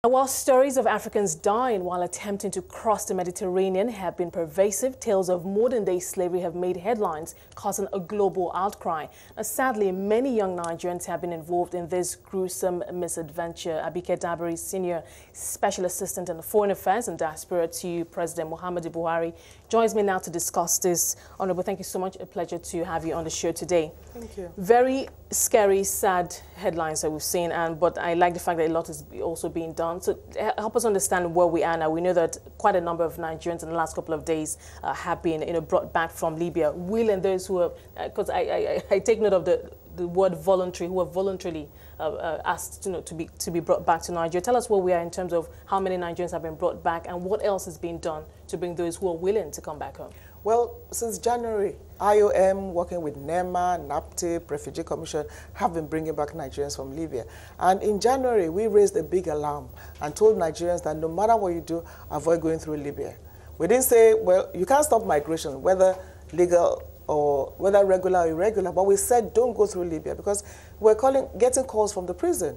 While stories of Africans dying while attempting to cross the Mediterranean have been pervasive, tales of modern-day slavery have made headlines, causing a global outcry. Now, sadly, many young Nigerians have been involved in this gruesome misadventure. Abike Dabiri, Senior Special Assistant on Foreign Affairs and Diaspora to President Muhammadu Buhari, joins me now to discuss this. Honorable, thank you so much. A pleasure to have you on the show today. Thank you. Very scary, sad headlines that we've seen, but I like the fact that a lot is also being done. So help us understand where we are now. We know that quite a number of Nigerians in the last couple of days have been brought back from Libya. Will and those who are, because I take note of the word voluntary, who are voluntarily asked to be brought back to Nigeria. Tell us where we are in terms of how many Nigerians have been brought back and what else is being done to bring those who are willing to come back home. Well, since January, IOM, working with NEMA, NAPTIP, Refugee Commission, have been bringing back Nigerians from Libya. And in January, we raised a big alarm and told Nigerians that no matter what you do, avoid going through Libya. We didn't say, well, you can't stop migration, whether legal or whether regular or irregular, but we said don't go through Libya because we're getting calls from the prison.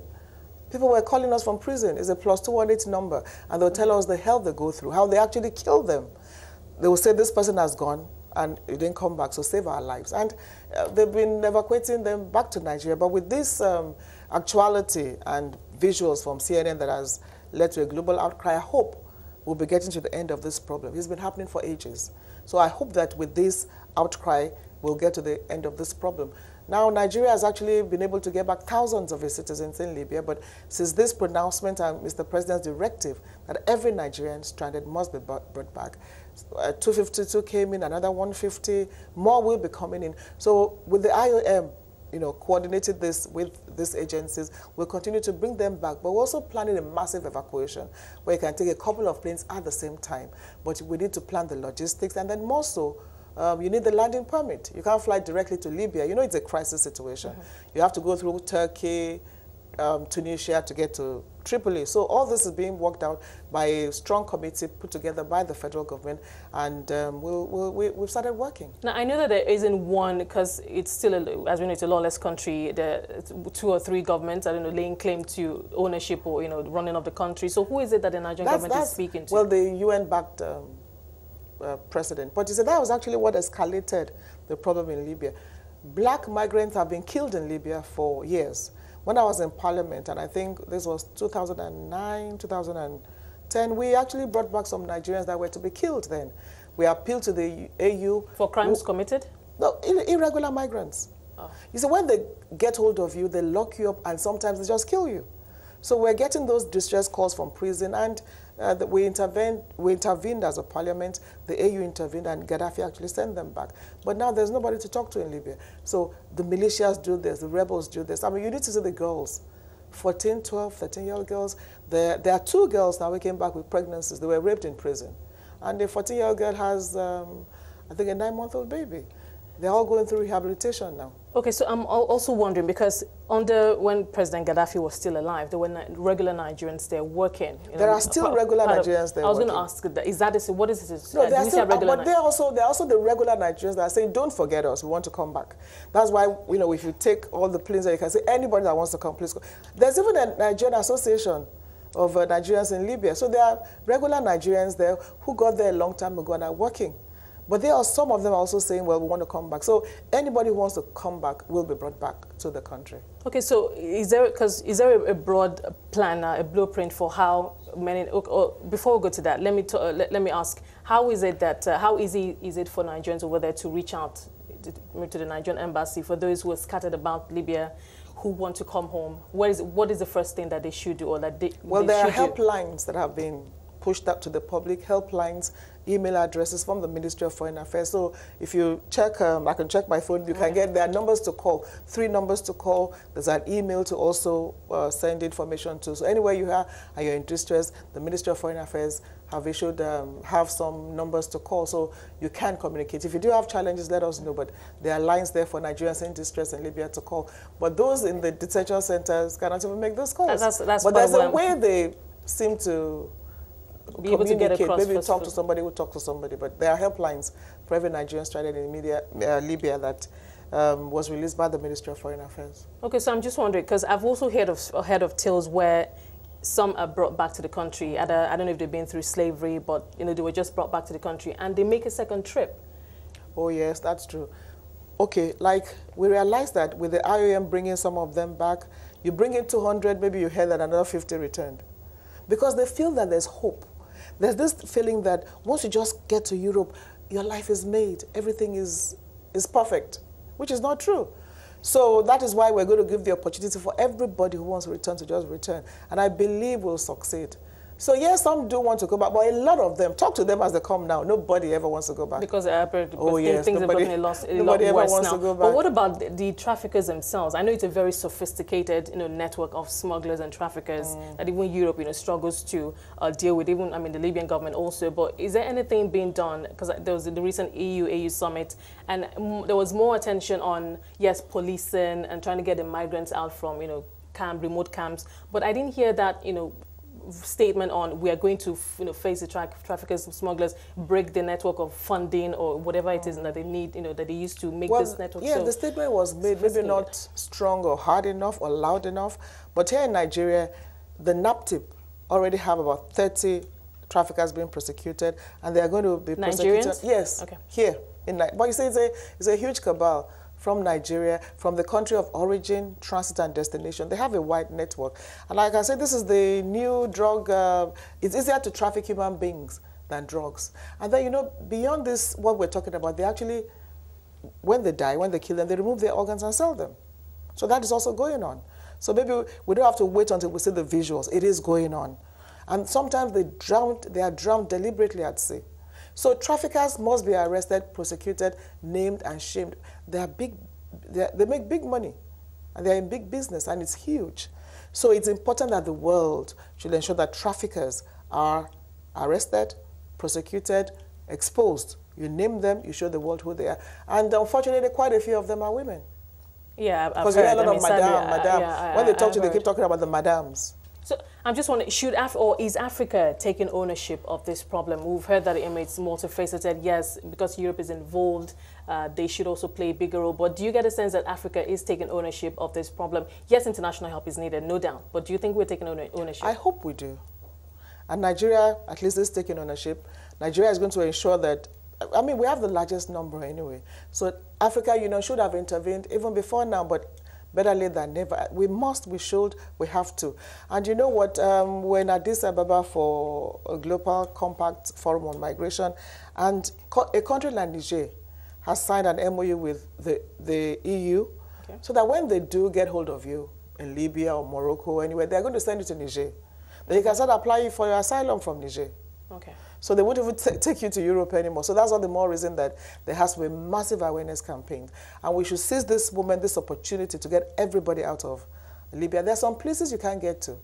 People were calling us from prison. It's a +218 number, and they'll tell us the hell they go through, how they actually kill them. They will say this person has gone and it didn't come back, so save our lives. And they've been evacuating them back to Nigeria. But with this actuality and visuals from CNN that has led to a global outcry, I hope we'll be getting to the end of this problem. It's been happening for ages. So I hope that with this outcry, we'll get to the end of this problem. Now, Nigeria has actually been able to get back thousands of its citizens in Libya, but since this pronouncement and Mr. President's directive that every Nigerian stranded must be brought back, 252 came in, another 150, more will be coming in. So with the IOM, coordinated this with these agencies, we'll continue to bring them back, but we're also planning a massive evacuation where you can take a couple of planes at the same time. But we need to plan the logistics, and then more so, you need the landing permit. You can't fly directly to Libya. You know it's a crisis situation. You have to go through Turkey, Tunisia to get to Tripoli. So all this is being worked out by a strong committee put together by the federal government, and we've started working. Now, I know that there isn't one, because it's still, as we know, it's a lawless country. There are 2 or 3 governments, laying claim to ownership or, running of the country. So who is it that the Nigerian government is speaking to? Well, the UN-backed president. But you said that was actually what escalated the problem in Libya. Black migrants have been killed in Libya for years. When I was in Parliament, and I think this was 2009, 2010, we actually brought back some Nigerians that were to be killed then. We appealed to the AU. For crimes committed? No, irregular migrants. Oh. You see, when they get hold of you, they lock you up, and sometimes they just kill you. So we're getting those distress calls from prison, and we intervened as a parliament, the AU intervened, and Gaddafi actually sent them back. But now there's nobody to talk to in Libya. So the militias do this, the rebels do this. I mean, you need to see the girls, 14, 12, 13-year-old girls. There are 2 girls now who came back with pregnancies. They were raped in prison. And the 14-year-old girl has, I think, a 9-month-old baby. They're all going through rehabilitation now. Okay, so I'm also wondering, because when President Gaddafi was still alive, there were regular Nigerians there working. There are still regular Nigerians there. I was going to ask that. Is that what is it? No, they're still, but they're also the regular Nigerians that are saying, don't forget us, we want to come back. That's why, if you take all the planes that you can say, anybody that wants to come, please go. There's even a Nigerian association of Nigerians in Libya. So there are regular Nigerians there who got there a long time ago and are working. But there are some of them also saying, well, we want to come back. So anybody who wants to come back will be brought back to the country. Okay, so is there a broad plan, a blueprint for how many? Before we go to that, let me ask, how is it that how easy is it for Nigerians over there to reach out to the Nigerian embassy for those who are scattered about Libya, who want to come home? What is the first thing that they should do, or that they? Well, there are helplines that have been pushed out to the public, helplines, email addresses from the Ministry of Foreign Affairs. So if you check, I can check my phone, you can get, there are numbers to call, 3 numbers to call. There's an email to also send information to. So anywhere you are and you're in distress, the Ministry of Foreign Affairs have issued, have some numbers to call, so you can communicate. If you do have challenges, let us know, but there are lines there for Nigerians in distress in Libya to call. But those in the detention centers cannot even make those calls. But there's a way they seem to be able to get across. Maybe talk to somebody who talk to somebody, but there are helplines for every Nigerian stranded in Libya that was released by the Ministry of Foreign Affairs. Okay, so I'm just wondering, because I've also heard of tales where some are brought back to the country. I don't know if they've been through slavery, but they were just brought back to the country, and they make a second trip. Oh yes, that's true. Okay, like we realized that with the IOM bringing some of them back, you bring in 200, maybe you hear that another 50 returned. Because they feel that there's hope. There's this feeling that once you just get to Europe, your life is made, everything is perfect, which is not true. So that is why we're going to give the opportunity for everybody who wants to return to just return. And I believe we'll succeed. So yes, some do want to go back, but a lot of them, talk to them as they come now. Nobody ever wants to go back. Because things have gotten a lot worse now. But what about the traffickers themselves? I know it's a very sophisticated network of smugglers and traffickers that even Europe struggles to deal with. Even, I mean, the Libyan government also. But is there anything being done? Because there was the recent EU-AU summit, and there was more attention on, yes, policing and trying to get the migrants out from, remote camps. But I didn't hear that, statement on we are going to face the traffickers and smugglers, break the network of funding or whatever it is that they need, that they used to make this network. Yeah, the statement was made, maybe not strong or hard enough or loud enough, but here in Nigeria, the NAPTIP already have about 30 traffickers being prosecuted, and they are going to be prosecuted. Nigerians? Yes, okay. Here in Nigeria. But you see, it's a huge cabal from Nigeria, from the country of origin, transit and destination. They have a wide network. And like I said, this is the new drug. It's easier to traffic human beings than drugs. And then, beyond this, what we're talking about, they actually, when they die, when they kill them, they remove their organs and sell them. So that is also going on. So maybe we don't have to wait until we see the visuals. It is going on. And sometimes they are drowned deliberately at sea. So traffickers must be arrested, prosecuted, named, and shamed. They make big money, and they're in big business, and it's huge. So it's important that the world should ensure that traffickers are arrested, prosecuted, exposed. You name them, you show the world who they are. And unfortunately, quite a few of them are women. Yeah, because you hear a lot of madam. When they talk to you, they keep talking about the madams. So I'm just wondering, is Africa taking ownership of this problem? We've heard that it's multifaceted. Yes, because Europe is involved, they should also play a bigger role. But do you get a sense that Africa is taking ownership of this problem? Yes, international help is needed, no doubt. But do you think we're taking ownership? I hope we do. And Nigeria, at least, is taking ownership. Nigeria is going to ensure that, I mean, we have the largest number anyway. So Africa, should have intervened even before now, but better late than never. We must, we should, we have to. And you know what? We're in Addis Ababa for a global compact forum on migration, and a country like Niger has signed an MOU with the EU, so that when they do get hold of you in Libya or Morocco or anywhere, they're going to send you to Niger. Then you can start applying for your asylum from Niger. Okay. So they won't even take you to Europe anymore. So that's all the more reason that there has to be a massive awareness campaign. And we should seize this moment, this opportunity to get everybody out of Libya. There are some places you can't get to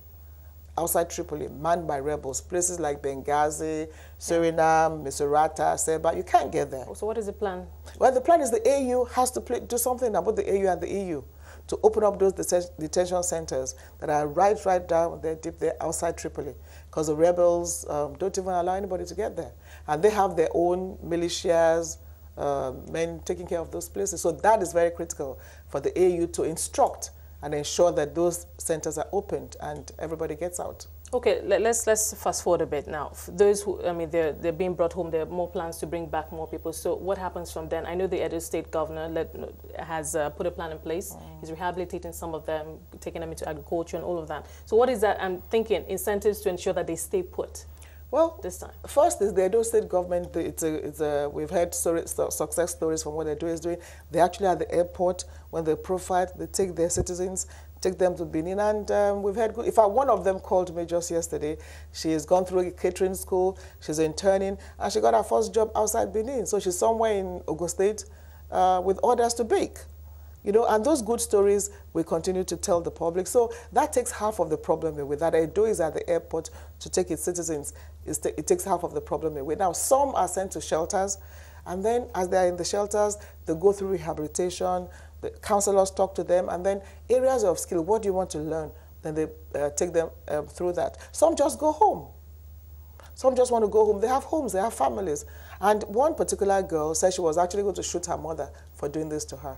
outside Tripoli, manned by rebels. Places like Benghazi, Suriname, Misrata, Seba. You can't get there. So what is the plan? Well, the plan is the AU has to do something about the AU and the EU to open up those detention centers that are right down there, deep there, outside Tripoli. Because the rebels don't even allow anybody to get there. And they have their own militias, men taking care of those places. So that is very critical for the AU to instruct and ensure that those centers are opened and everybody gets out. Okay, let's fast forward a bit now. For those who, I mean, they're being brought home, there are more plans to bring back more people. So what happens from then? I know the Edo State governor has put a plan in place. He's rehabilitating some of them, taking them into agriculture and all of that. So what is that? I'm thinking incentives to ensure that they stay put. Well, this time. First is the Edo State government. We've heard success stories from what they're doing. They actually at the airport, when they profile, they take their citizens, take them to Benin, and we've had good. In fact, one of them called me just yesterday. She has gone through a catering school, she's interning, and she got her first job outside Benin. So she's somewhere in Ogun State with orders to bake. And those good stories we continue to tell the public. So that takes half of the problem away. That Edo is at the airport to take its citizens. It takes half of the problem away. Now, some are sent to shelters, and then as they are in the shelters, they go through rehabilitation, the counselors talk to them, and then areas of skill, what do you want to learn? Then they take them through that. Some just go home. Some just want to go home. They have homes, they have families. And one particular girl said she was actually going to shoot her mother for doing this to her.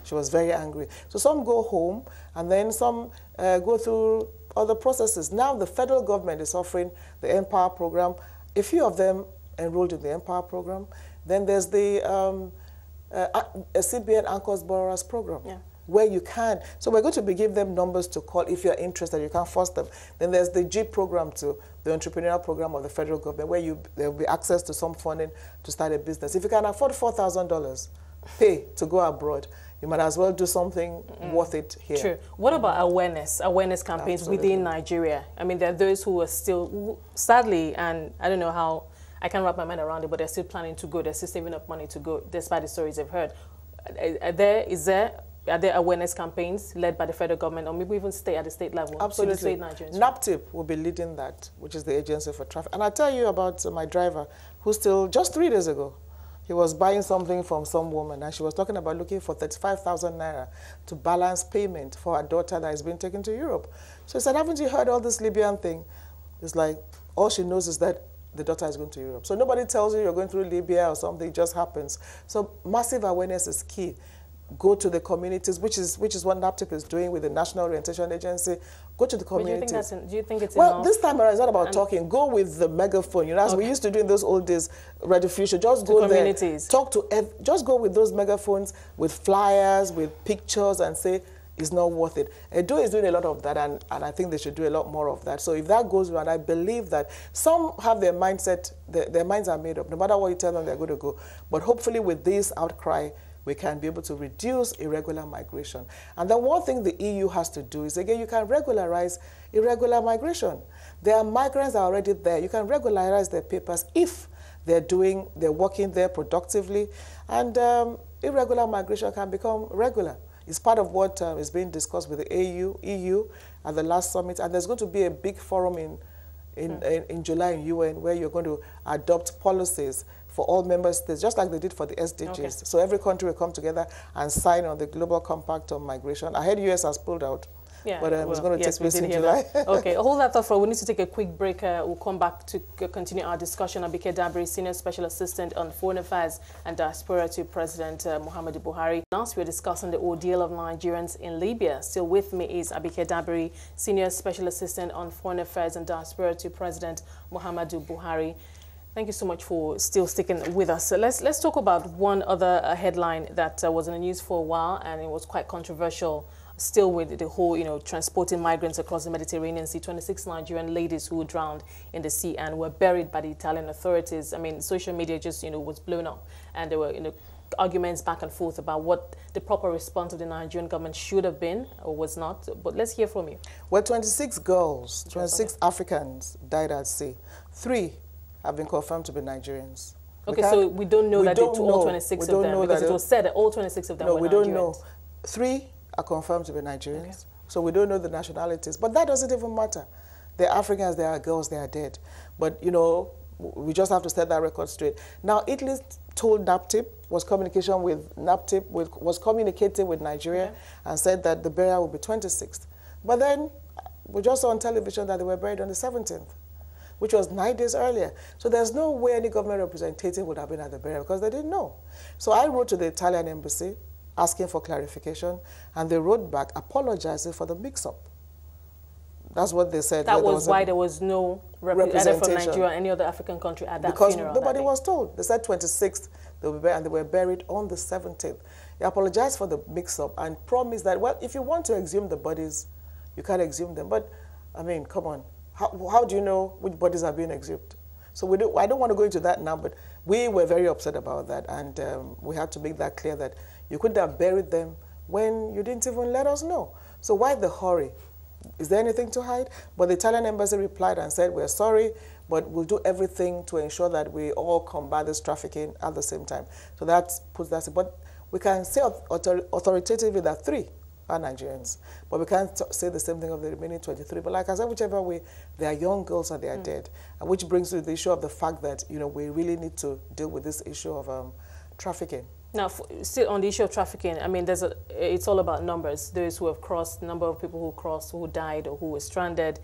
She was very angry. So some go home, and then some go through other processes. Now the federal government is offering the Empower program. A few of them enrolled in the Empower program. Then there's the CBN Anchors Borrowers program. Yeah. Where you can. So we're going to be giving them numbers to call if you're interested. You can force them. Then there's the G program too, the entrepreneurial program of the federal government, where there will be access to some funding to start a business. If you can afford $4,000 pay to go abroad, you might as well do something worth it here. True. What about awareness campaigns within Nigeria? I mean, there are those who are still, sadly, and I don't know how, I can't wrap my mind around it, but they're still planning to go. They're still saving up money to go, despite the stories they've heard. Are there awareness campaigns led by the federal government, or maybe even at the state level? Absolutely. NAPTIP will be leading that, which is the Agency for Traffic. And I tell you about my driver, who still, just 3 days ago, he was buying something from some woman, and she was talking about looking for 35,000 naira to balance payment for her daughter that is being taken to Europe. So he said, haven't you heard all this Libyan thing? It's like, all she knows is that the daughter is going to Europe. So nobody tells you you're going through Libya or something, it just happens. So massive awareness is key. Go to the communities, which is what NAPTIP is doing with the National Orientation Agency. Go to the communities. Do you think it's well, enough? This time around, it's not about talking. Go with the megaphone. You know, as we used to do in those old days, Radio Future. Just go there. Talk to. Just go with those megaphones, with flyers, with pictures, and say it's not worth it. Edo is doing a lot of that, and I think they should do a lot more of that. So if that goes around, I believe that some have their mindset. Their minds are made up. No matter what you tell them, they're going to go. But hopefully, with this outcry, we can be able to reduce irregular migration. And then one thing the EU has to do is, again, you can regularize irregular migration. There are migrants that are already there. You can regularize their papers if they're working there productively. And irregular migration can become regular. It's part of what is being discussed with the EU at the last summit. And there's going to be a big forum in July in UN where you're going to adopt policies for all member states, just like they did for the SDGs. Okay. So every country will come together and sign on the Global Compact on Migration. I heard US has pulled out, but it's going to take place in July. Okay, hold that thought for. We need to take a quick break. We'll come back to continue our discussion. Abike Dabiri, Senior Special Assistant on Foreign Affairs and Diaspora to President Muhammadu Buhari. Last, we were discussing the ordeal of Nigerians in Libya. Still with me is Abike Dabiri, Senior Special Assistant on Foreign Affairs and Diaspora to President Muhammadu Buhari. Thank you so much for still sticking with us. So let's talk about one other headline that was in the news for a while, and it was quite controversial, still with the whole, transporting migrants across the Mediterranean Sea. 26 Nigerian ladies who drowned in the sea and were buried by the Italian authorities. I mean, social media just, was blown up, and there were, arguments back and forth about what the proper response of the Nigerian government should have been or was not. But let's hear from you. Well, 26 girls, 26 Africans died at sea. 3 have been confirmed to be Nigerians. Okay, so we don't know that all 26 of them, because it was said that all 26 of them were Nigerians. No, we don't know. 3 are confirmed to be Nigerians, okay. So we don't know the nationalities. But that doesn't even matter. They're Africans, they are girls, they are dead. But, we just have to set that record straight. Now, Italy told NAPTIP, was communicating with Nigeria, okay, and said that the burial will be 26th. But then, we just saw on television that they were buried on the 17th. Which was 9 days earlier. So there's no way any government representative would have been at the burial because they didn't know. So I wrote to the Italian embassy asking for clarification, and they wrote back apologizing for the mix-up. That's what they said. That was why there was no representative from Nigeria or any other African country at that funeral. Because nobody was told. They said 26th, they will be buried, and they were buried on the 17th. They apologized for the mix-up and promised that, well, if you want to exhume the bodies, you can exhume them. But, I mean, come on. How do you know which bodies are being exhumed? So I don't want to go into that now, but we were very upset about that, and we had to make that clear that you couldn't have buried them when you didn't even let us know. So why the hurry? Is there anything to hide? But the Italian embassy replied and said, we're sorry, but we'll do everything to ensure that we all combat this trafficking at the same time. So that puts that, but we can say authoritatively that 3 are Nigerians. But we can't say the same thing of the remaining 23. But like I said, whichever way, they are young girls and they are dead. And which brings to the issue of the fact that, we really need to deal with this issue of trafficking. Now, still on the issue of trafficking, I mean, it's all about numbers. Those who have crossed, the number of people who crossed, who died, or who were stranded.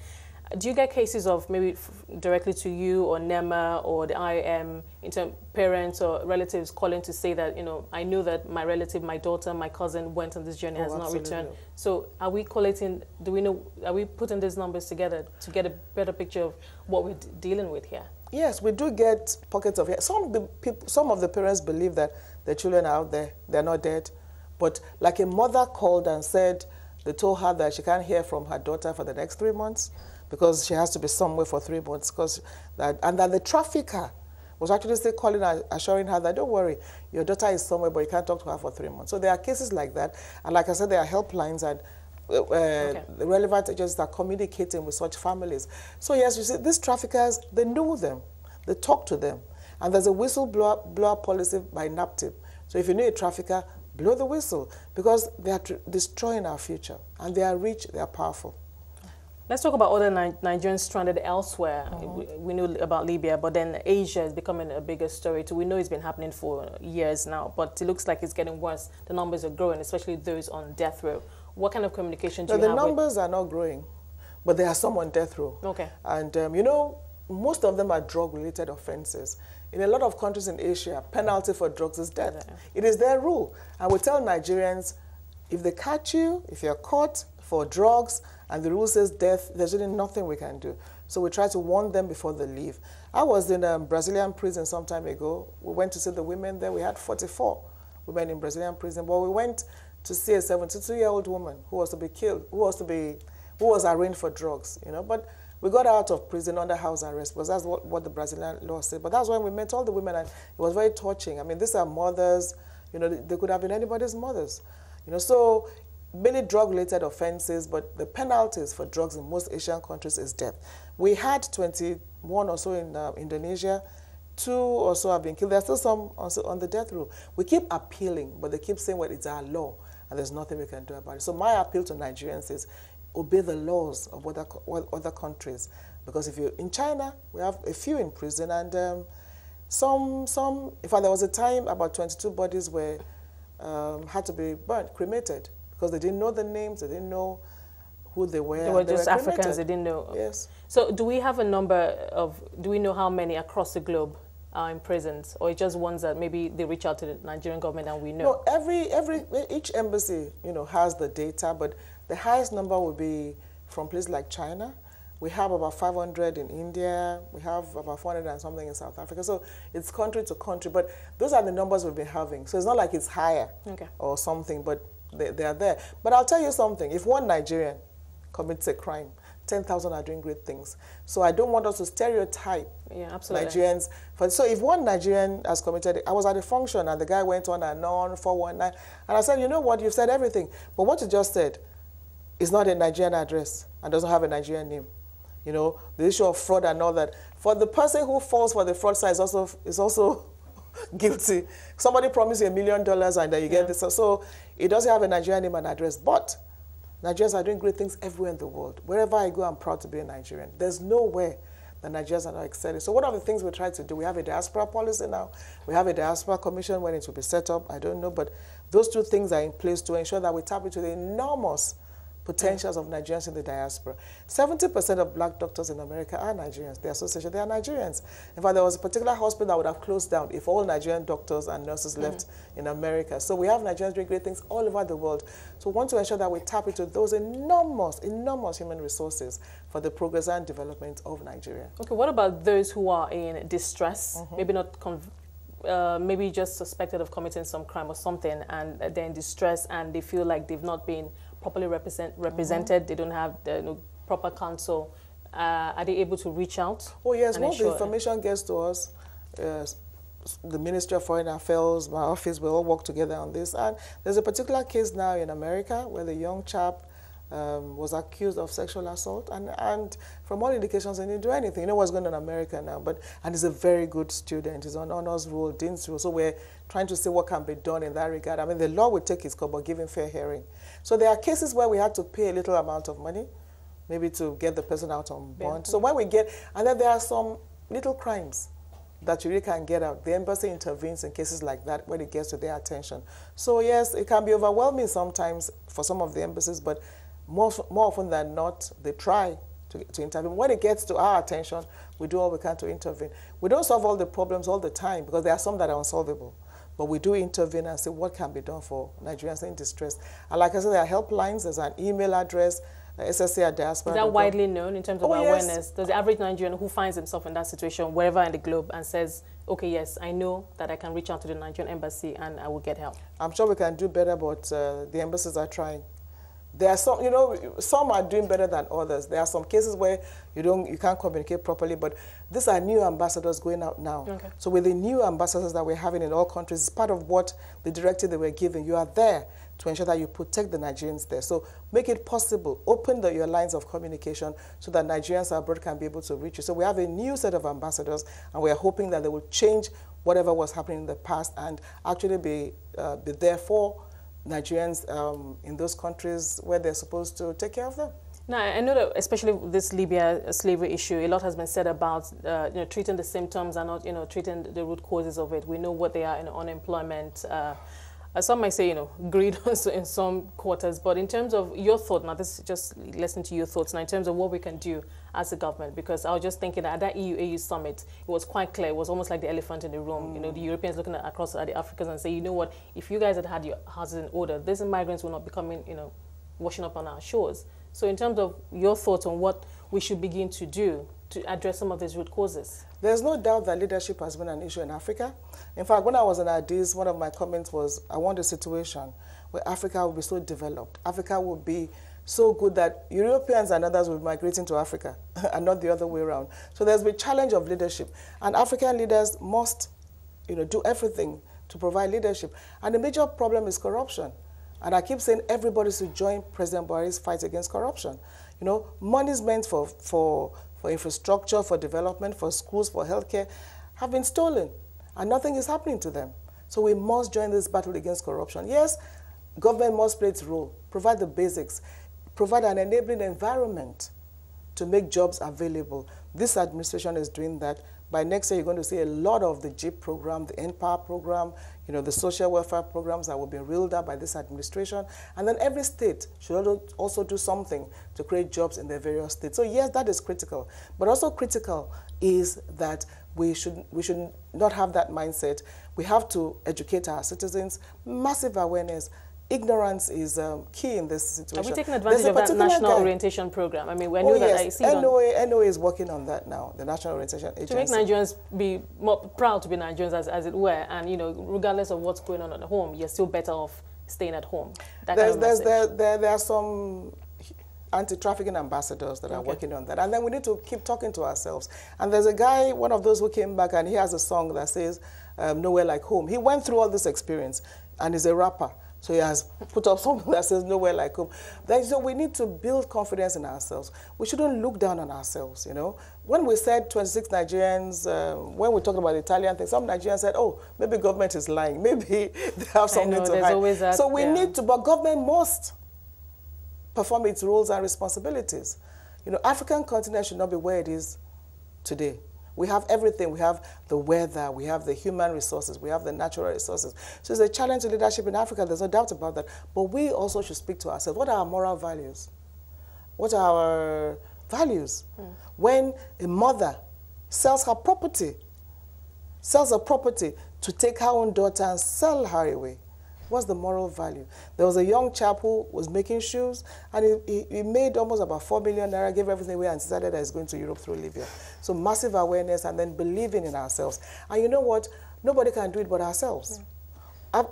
Do you get cases of maybe directly to you or NEMA or the IAM, in terms parents or relatives calling to say that, you know, I know that my relative, my daughter, my cousin went on this journey, has not returned. So are we collating, do we know, are we putting these numbers together to get a better picture of what we're dealing with here? Yes, we do get pockets of it. Some of the parents believe that their children are out there, they're not dead. But like a mother called and said, they told her that she can't hear from her daughter for the next 3 months because she has to be somewhere for 3 months. And that the trafficker was actually still calling her, assuring her that, don't worry, your daughter is somewhere, but you can't talk to her for 3 months. So there are cases like that. And like I said, there are helplines, and the relevant agencies are communicating with such families. So yes, you see, these traffickers, they know them. They talk to them. And there's a whistleblower policy by NAPTIP. So if you know a trafficker, blow the whistle, because they are destroying our future. And they are rich, they are powerful. Let's talk about other Nigerians stranded elsewhere. We know about Libya, but then Asia is becoming a bigger story too. We know it's been happening for years now, but it looks like it's getting worse. The numbers are growing, especially those on death row. What kind of communication do you have? The numbers are not growing, but there are some on death row. Okay. And, you know, most of them are drug-related offenses. In a lot of countries in Asia, penalty for drugs is death. It is their rule. And we tell Nigerians, if they catch you, if you're caught for drugs, and the rule says death, there's really nothing we can do. So we try to warn them before they leave. I was in a Brazilian prison some time ago. We went to see the women there. We had 44 women in Brazilian prison. But we went to see a 72-year-old woman who was to be killed, who was arraigned for drugs, you know. But we got out of prison under house arrest, because that's what the Brazilian law said. But that's when we met all the women, and it was very touching. I mean, these are mothers, you know, they could have been anybody's mothers. You know, so mainly drug-related offenses, but the penalties for drugs in most Asian countries is death. We had 21 or so in Indonesia. 2 or so have been killed. There are still some on the death row. We keep appealing, but they keep saying, well, it's our law, and there's nothing we can do about it. So my appeal to Nigerians is, obey the laws of other countries. Because if you're in China, we have a few in prison, and in fact, there was a time about 22 bodies were had to be burnt, cremated, because they didn't know the names, they didn't know who they were. They were just Africans, they didn't know. Yes. So do we have a number of, do we know how many across the globe are in prisons, or just ones that maybe they reach out to the Nigerian government and we know? No, each embassy, you know, has the data, but the highest number would be from places like China. We have about 500 in India. We have about 400 and something in South Africa. So it's country to country, but those are the numbers we've been having. So it's not like it's higher or something, but they are there. But I'll tell you something. If one Nigerian commits a crime, 10,000 are doing great things. So I don't want us to stereotype Nigerians. So if one Nigerian has committed, I was at a function and the guy went on and on, 419, and I said, you know what, you've said everything. But what you just said is not a Nigerian address and doesn't have a Nigerian name. You know, the issue of fraud and all that. For the person who falls for the fraud side is also guilty. Somebody promised you $1 million and then you get this. So it doesn't have a Nigerian name and address. But Nigerians are doing great things everywhere in the world. Wherever I go, I'm proud to be a Nigerian. There's nowhere that Nigerians are not excelling. So one of the things we try to do, we have a diaspora policy now. We have a diaspora commission. When it will be set up, I don't know. But those two things are in place to ensure that we tap into the enormous potentials of Nigerians in the diaspora. 70% of black doctors in America are Nigerians. The association, they are Nigerians. In fact, there was a particular hospital that would have closed down if all Nigerian doctors and nurses left in America. So we have Nigerians doing great things all over the world. So we want to ensure that we tap into those enormous, enormous human resources for the progress and development of Nigeria. Okay, what about those who are in distress, maybe not maybe just suspected of committing some crime or something, and they're in distress and they feel like they've not been properly represented, they don't have the proper counsel. Are they able to reach out? Oh yes, once the information gets to us, the Ministry of Foreign Affairs, my office, we all work together on this. And there's a particular case now in America where the young chap was accused of sexual assault, and from all indications, he didn't do anything. You know what's going on in America now, and he's a very good student. He's on honors roll, dean's roll. So we're trying to see what can be done in that regard. I mean, the law would take its course, but give him fair hearing. So there are cases where we had to pay a little amount of money, maybe to get the person out on bond. So when we get, and then there are some little crimes that you really can't get out. The embassy intervenes in cases like that when it gets to their attention. So yes, it can be overwhelming sometimes for some of the embassies, but more often than not, they try to intervene. When it gets to our attention, we do all we can to intervene. We don't solve all the problems all the time because there are some that are unsolvable. But we do intervene and say what can be done for Nigerians in distress. And like I said, there are helplines, there's an email address, SSA at Diaspora. Is that widely known in terms of awareness? Yes. Does the average Nigerian who finds himself in that situation, wherever in the globe, and says, okay, yes, I know that I can reach out to the Nigerian embassy and I will get help? I'm sure we can do better, but the embassies are trying. There are some, some are doing better than others. There are some cases where you can't communicate properly, but these are new ambassadors going out now. Okay. So with the new ambassadors that we're having in all countries, it's part of what the directive they were giving. You are there to ensure that you protect the Nigerians there. So make it possible. Open your lines of communication so that Nigerians abroad can be able to reach you. So we have a new set of ambassadors, and we are hoping that they will change whatever was happening in the past and actually be there for Nigerians in those countries where they're supposed to take care of them. Now, I know that especially with this Libya slavery issue, a lot has been said about treating the symptoms and not treating the root causes of it. We know what they are in unemployment. Some might say greed also in some quarters. But in terms of your thought, now this is just listening to your thoughts now in terms of what we can do as a government, because I was just thinking that at that EU-AU summit, it was quite clear. It was almost like the elephant in the room. The Europeans looking across at the Africans and say, you know what, if you guys had your houses in order, these migrants will not be coming, washing up on our shores. So in terms of your thoughts on what we should begin to do to address some of these root causes? There's no doubt that leadership has been an issue in Africa. In fact, when I was in Addis, one of my comments was, I want a situation where Africa will be so developed. Africa will be so good that Europeans and others will be migrating to Africa and not the other way around. So there's been a challenge of leadership. And African leaders must do everything to provide leadership. And the major problem is corruption. And I keep saying everybody should join President Buhari's fight against corruption. Money is meant for infrastructure, for development, for schools, for healthcare, have been stolen, and nothing is happening to them. So we must join this battle against corruption. Yes, government must play its role, provide the basics, provide an enabling environment to make jobs available. This administration is doing that. By next year, you're going to see a lot of the JIP program, the NPower program, the social welfare programs that will be rolled out by this administration. And then every state should also do something to create jobs in their various states. So yes, that is critical. But also critical is that we should not have that mindset. We have to educate our citizens, massive awareness. Ignorance is key in this situation. Are we taking advantage of that national orientation program? I mean, we know that I see NOA is working on that now, the National Orientation Agency. To make Nigerians be more proud to be Nigerians, as it were, and regardless of what's going on at home, you're still better off staying at home. There are some anti-trafficking ambassadors that are working on that, and then we need to keep talking to ourselves. And there's a guy, one of those who came back, and he has a song that says, "Nowhere Like Home." He went through all this experience, and he's a rapper. So he has put up something that says nowhere like home. So we need to build confidence in ourselves. We shouldn't look down on ourselves, When we said 26 Nigerians, when we talked about the Italian thing, some Nigerians said, oh, maybe government is lying. Maybe they have something to hide. Always that, so we need to, but government must perform its roles and responsibilities. African continent should not be where it is today. We have everything. We have the weather, we have the human resources, we have the natural resources. So it's a challenge to leadership in Africa, there's no doubt about that. But we also should speak to ourselves. What are our moral values? What are our values? When a mother sells her property to take her own daughter and sell her away, what's the moral value? There was a young chap who was making shoes, and he made almost about 4 million naira, gave everything away, and decided that he's going to Europe through Libya. So massive awareness, and then believing in ourselves. And you know what? Nobody can do it but ourselves.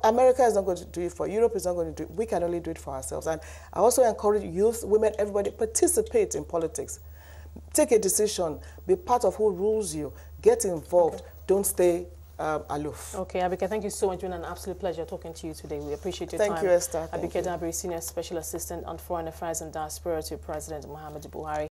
America is not going to do it for you. Europe is not going to do it. We can only do it for ourselves. And I also encourage youth, women, everybody, participate in politics. Take a decision. Be part of who rules you. Get involved. Don't stay aloof. Okay, Abike, thank you so much. It's been an absolute pleasure talking to you today. We appreciate your time. Thank you, Esther. Abike dabiri, Senior Special Assistant on Foreign Affairs and Diaspora to President Muhammadu Buhari.